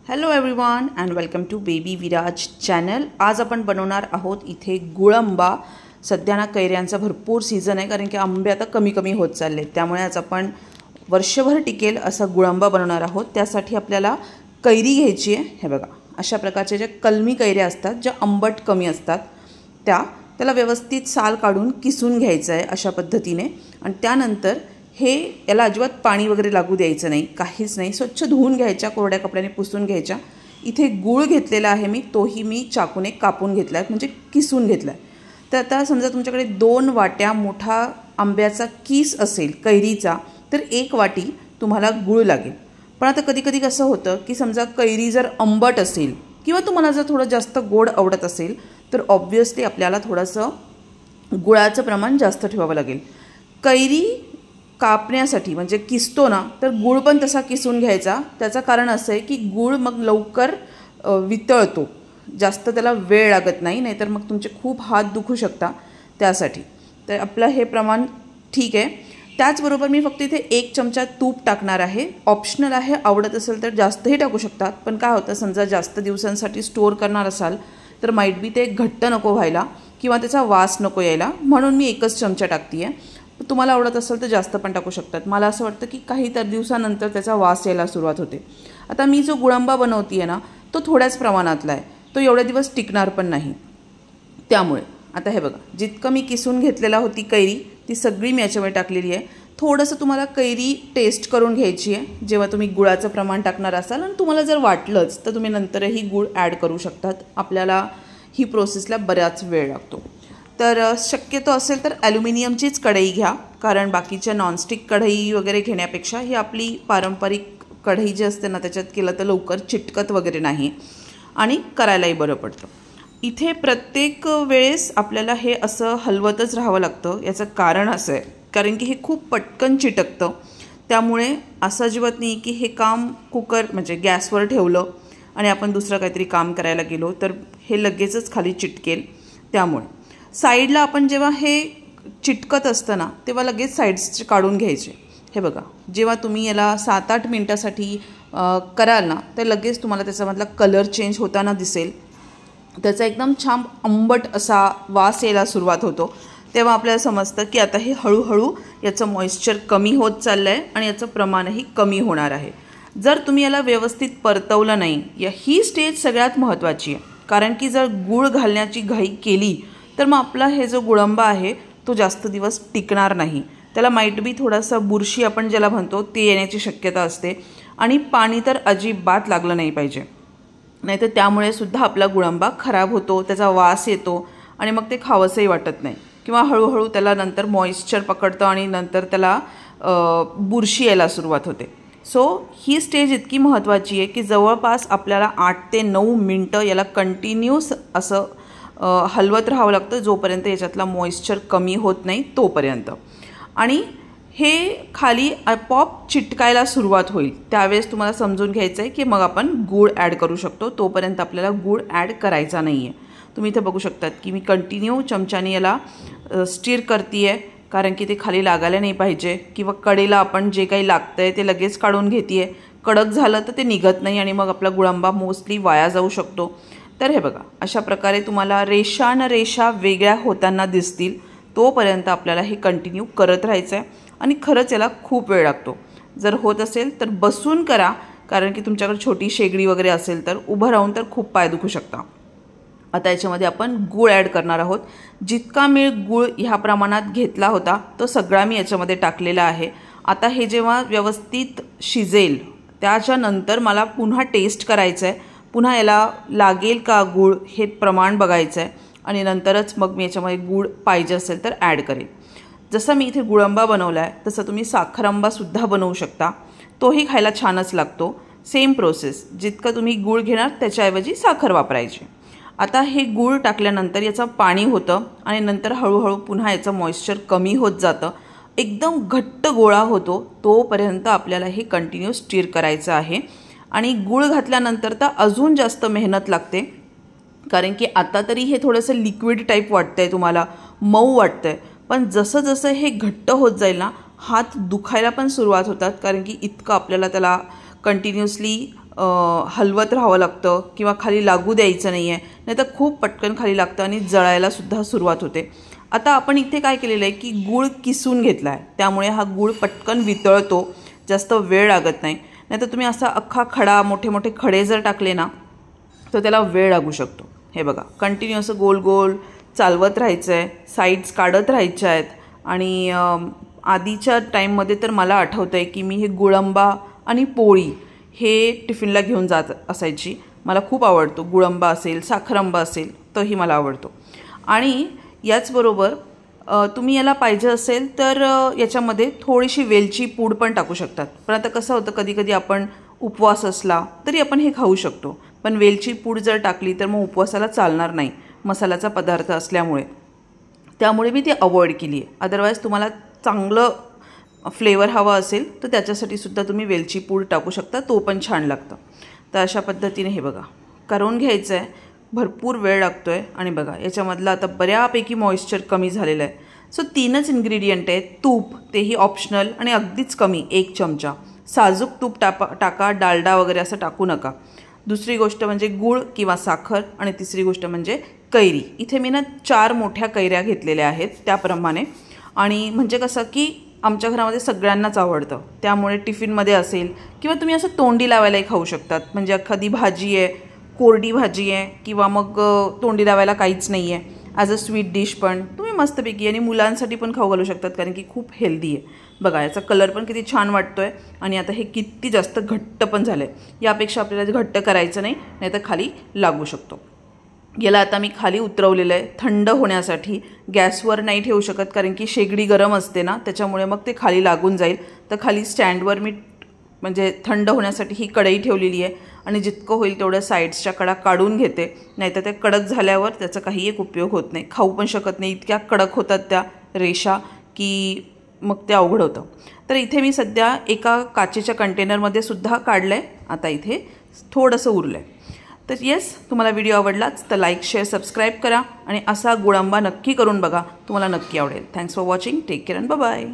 Hello everyone and welcome to baby Viraj channel. आज आपण बनवणार आहोत इथे गुळंबा। सध्या ना कैऱ्यांचा भरपूर सीझन आहे, कारण की आंबे आता कमी कमी होत चालले, त्यामुळे आज आपण वर्षभर टिकेल असा गुळंबा बनवणार आहोत। त्यासाठी आपल्याला कैरी घ्यायची आहे। हे बघा, अशा प्रकारच्या ज्या कलमी कैऱ्या असतात, ज्या आंबट कमी असतात, त्याला व्यवस्थित साल काढून किसून घ्यायचं आहे अशा पद्धतीने। आणि त्यानंतर याला अजिबात पाणी वगैरे लागू द्यायचं नाही, काहीच नाही। स्वच्छ धुवून घ्यायच्या, कोरड्या कपड्याने पुसून घ्यायच्या। इथे गूळ घेतलेला आहे तोही मी चाकूने कापून घेतला आहे, म्हणजे किसून घेतला आहे। तर आता समजा तुमच्याकडे 2 वाट्या मोठा आंब्याचा किस असेल कैरीचा, तर 1 वाटी तुम्हाला गूळ लागेल। पण आता कधी कधी कसं होतं की समजा कैरी जर आंबट असेल किंवा तुम्हाला जर थोडं जास्त गोड आवडत असेल, तर ऑब्व्हियसली आपल्याला थोडंसं गुळाचं प्रमाण जास्त ठेवावं लागेल। कैरी कापण्यासाठी म्हणजे किसतो ना, तर गूळ पण तसा किसून घ्यायचा। त्याचं कारण असं आहे की गूळ मग लवकर वितळतो, जास्त त्याला वेळ लागत नाही, नाहीतर मग तुमचे खूप हात दुखू शकता त्यासाठी। तर आपलं हे प्रमाण ठीक आहे। त्याचबरोबर मी फक्त इथे 1 चमचा तूप टाकणार आहे। ऑप्शनल आहे, आवडत असेल तर जास्तही टाकू शकतात। पण काय होतं, समजा जास्त दिवसांसाठी स्टोअर करणार असाल तर माईट बी ते घट्ट नको व्हायला किंवा त्याचा वास नको यायला, म्हणून मी 1च चमचा टाकते आहे। तुम्हाला आवडत असेल तर जास्त पण टाकू शकतात। मला असं वाटतं की काही तर दिवसानंतर त्याचा वास यायला सुरुवात होते। आता मी जो गुळंबा बनवते आहे ना, तो थोड्याच प्रमाणातला आहे, तो एवढे दिवस टिकणार पण नाही। त्यामुळे आता हे बघा, जितकं मी किसून घेतलेला होती कैरी, ती सगळी मी याच्यामध्ये टाकलेली आहे। थोडंसं तुम्हाला कैरी टेस्ट करून घ्यायची आहे जेव्हा तुम्ही गुळाचं प्रमाण टाकणार असाल, आणि तुम्हाला जर वाटलंच तर तुम्ही नंतरही गूळ ॲड करू शकतात। आपल्याला ही प्रोसेसला बराच वेळ लागतो। तर शक्यतो असेल तर ॲल्युमिनियमचीच कढई घ्या, कारण बाकीच्या नॉनस्टिक कढई वगैरे घेण्यापेक्षा ही आपली पारंपरिक कढई जी असते ना, त्याच्यात केलं तर लवकर चिटकत वगैरे नाही आणि करायलाही बरं पडतं। इथे प्रत्येक वेळेस आपल्याला हे असं हलवतच राहावं लागतं। याचं कारण असं आहे, कारण की हे खूप पटकन चिटकतं। त्यामुळे असं अजिबात नाही की हे काम कुकर म्हणजे गॅसवर ठेवलं आणि आपण दुसरं काहीतरी काम करायला गेलो तर हे लगेचच खाली चिटकेल। त्यामुळे साईडला आपण जेव्हा हे चिटकत असतं ना, तेव्हा लगेच साईड्स काढून घ्यायचे। हे बघा, जेव्हा तुम्ही याला 7-8 मिनटासाठी कराल ना, तर लगेच तुम्हाला त्याच्यामधला कलर चेंज होताना दिसेल। त्याचा एकदम छान आंबट असा वास यायला सुरुवात होतो। तेव्हा आपल्याला समजतं की आता हे हळूहळू याचं मॉइश्चर कमी होत चाललं आहे आणि याचं प्रमाणही कमी होणार आहे। जर तुम्ही याला व्यवस्थित परतवलं नाही, ही स्टेज सगळ्यात महत्त्वाची आहे, कारण की जर गूळ घालण्याची घाई केली तर मग आपला हे जो गुळंबा आहे तो जास्त दिवस टिकणार नाही। त्याला माईट बी थोडासा बुरशी आपण ज्याला म्हणतो ते येण्याची शक्यता असते, आणि पाणी तर अजिबात लागलं नाही पाहिजे, नाहीतर त्यामुळे सुद्धा आपला गुळंबा खराब होतो, त्याचा वास येतो आणि मग ते खावंसंही वाटत नाही, किंवा हळूहळू त्याला नंतर मॉइश्चर पकडतं आणि नंतर त्याला बुरशी यायला सुरुवात होते। सो ही स्टेज इतकी महत्त्वाची आहे की जवळपास आपल्याला 8 ते 9 मिनटं याला कंटिन्यूस असं हलवत राहावं लागतं, जोपर्यंत याच्यातला मॉइश्चर कमी होत नाही तोपर्यंत। आणि हे खाली आपोआप चिटकायला सुरुवात होईल, त्यावेळेस तुम्हाला समजून घ्यायचं आहे की मग आपण गूळ ॲड करू शकतो। तोपर्यंत आपल्याला गूळ ॲड करायचा नाही आहे। तुम्ही इथे बघू शकतात की मी कंटिन्यू चमच्याने याला स्टीर करते आहे, कारण की ते खाली लागायला नाही पाहिजे, किंवा कडेला आपण जे काही लागतं आहे ते लगेच काढून घेते आहे। कडक झालं तर ते निघत नाही आणि मग आपला गुळंबा मोस्टली वाया जाऊ शकतो। तर हे बघा, अशा प्रकारे तुम्हाला रेषा न रेषा वेगळ्या होताना दिसतील, तोपर्यंत आपल्याला हे कंटिन्यू करत राहायचं आहे। आणि खरंच याला खूप वेळ लागतो। जर होत असेल तर बसून करा, कारण की तुमच्याकडे छोटी शेगडी वगैरे असेल तर उभं राहून तर खूप पाय दुखू शकता। आता याच्यामध्ये आपण गूळ ॲड करणार आहोत। जितका मी गूळ ह्या प्रमाणात घेतला होता तो सगळा मी याच्यामध्ये टाकलेला आहे। आता हे जेव्हा व्यवस्थित शिजेल त्याच्यानंतर मला पुन्हा टेस्ट करायचं आहे, पुन्हा याला लागेल का गूळ हे प्रमाण बघायचं आहे, आणि नंतरच मग मी याच्यामध्ये गूळ पाहिजे असेल तर ॲड करेल। जसं मी इथे गुळंबा बनवला आहे तसं तुम्ही साखरांबासुद्धा बनवू शकता, तोही खायला छानच लागतो। सेम प्रोसेस, जितकं तुम्ही गूळ घेणार त्याच्याऐवजी साखर वापरायची। आता हे गूळ टाकल्यानंतर याचं पाणी होतं आणि नंतर हळूहळू पुन्हा याचं मॉइश्चर कमी होत जातं, एकदम घट्ट गोळा होतो, तोपर्यंत आपल्याला हे कंटिन्यू स्टीर करायचं आहे। आणि गूळ घातल्यानंतर तर अजून जास्त मेहनत लागते, कारण की आता तरी हे थोडंसं लिक्विड टाईप वाटतं आहे, तुम्हाला मऊ वाटतं आहे, पण जसं जसं हे घट्ट होत जाईल ना, हात दुखायला पण सुरुवात होतात, कारण की इतकं आपल्याला त्याला कंटिन्युअसली हलवत राहावं लागतं किंवा खाली लागू द्यायचं नाही आहे, नाही तर खूप पटकन खाली लागतं आणि जळायलासुद्धा सुरुवात होते. आता आपण इथे काय केलेलं आहे की गूळ किसून घेतला आहे, त्यामुळे हा गूळ पटकन वितळतो, जास्त वेळ लागत नाही. नाही तर तुम्ही असा अख्खा खडा, मोठे मोठे खडे जर टाकले ना तर त्याला वेळ लागू शकतो. हे बघा, कंटिन्यू असं गोल गोल चालवत राहायचं आहे, साईड्स काढत राहायच्या आहेत. आणि आधीच्या टाईममध्ये तर मला आठवतं आहे की मी हे गुळंबा आणि पोळी हे टिफिनला घेऊन जात असायची. मला खूप आवडतो. गुळंबा असेल, साखरंबा असेल तोही मला आवडतो. आणि याचबरोबर तुम्ही याला पाहिजे असेल तर याच्यामध्ये थोडीशी वेलची पूड पण टाकू शकतात. पण आता कसं होतं, कधी कधी आपण उपवास असला तरी आपण हे खाऊ शकतो, पण वेलची पूड जर टाकली तर मग उपवासाला चालणार नाही, मसाल्याचा पदार्थ असल्यामुळे. त्यामुळे मी ती अवॉइड केली आहे. अदरवाईज तुम्हाला चांगलं फ्लेवर हवा असेल तर त्याच्यासाठीसुद्धा तुम्ही वेलची पूड टाकू शकता, तो पण छान लागतं. तर अशा पद्धतीने हे बघा करून घ्यायचं आहे. भरपूर वेळ लागतो आहे. आणि बघा याच्यामधलं आता बऱ्यापैकी मॉइश्चर कमी झालेलं आहे. सो 3च इन्ग्रेडियंट आहेत. तूप, तेही ऑप्शनल आणि अगदीच कमी, 1 चमचा. साजूक तूप टाका, डालडा वगैरे असं टाकू नका. दुसरी गोष्ट म्हणजे गूळ किंवा साखर. आणि तिसरी गोष्ट म्हणजे कैरी. इथे मी ना 4 मोठ्या कैऱ्या घेतलेल्या आहेत त्याप्रमाणे. आणि म्हणजे कसं की आमच्या घरामध्ये सगळ्यांनाच आवडतं, त्यामुळे टिफिनमध्ये असेल किंवा तुम्ही असं तोंडी लावायलाही खाऊ शकतात. म्हणजे एखादी भाजी आहे, कोरडी भाजी आहे किंवा मग तोंडी लावायला काहीच नाही आहे, ॲज अ स्वीट डिश पण तुम्ही मस्तपैकी आणि मुलांसाठी पण खाऊ घालू शकतात, कारण की खूप हेल्दी आहे. बघा याचा कलर पण किती छान वाटतो आहे. आणि आता हे किती जास्त घट्ट पण झालं आहे. यापेक्षा आपल्याला घट्ट करायचं नाही, नाही तर खाली लागू शकतो. याला आता मी खाली उतरवलेलं आहे थंड होण्यासाठी. गॅसवर नाही ठेवू शकत, कारण की शेगडी गरम असते ना, त्याच्यामुळे मग ते खाली लागून जाईल. तर खाली स्टँडवर मी म्हणजे थंड होण्यासाठी ही कढई ठेवलेली आहे. आणि जितकं होईल तेवढं साईड्सच्या कडा काढून घेते, नाहीतर ते कडक झाल्यावर त्याचा काही एक उपयोग होत नाही, खाऊ पण शकत नाही. इतक्या कडक होतात त्या रेषा की मग ते अवघड होतं. तर इथे मी सध्या एका काचेच्या कंटेनरमध्ये सुद्धा काढलं आहे. आता इथे थोडंसं उरलं आहे. तर येस, तुम्हाला व्हिडिओ आवडलाच तर लाईक, शेअर, सबस्क्राईब करा. आणि असा गुळंबा नक्की करून बघा, तुम्हाला नक्की आवडेल. Thanks for watching. Take care and bye bye.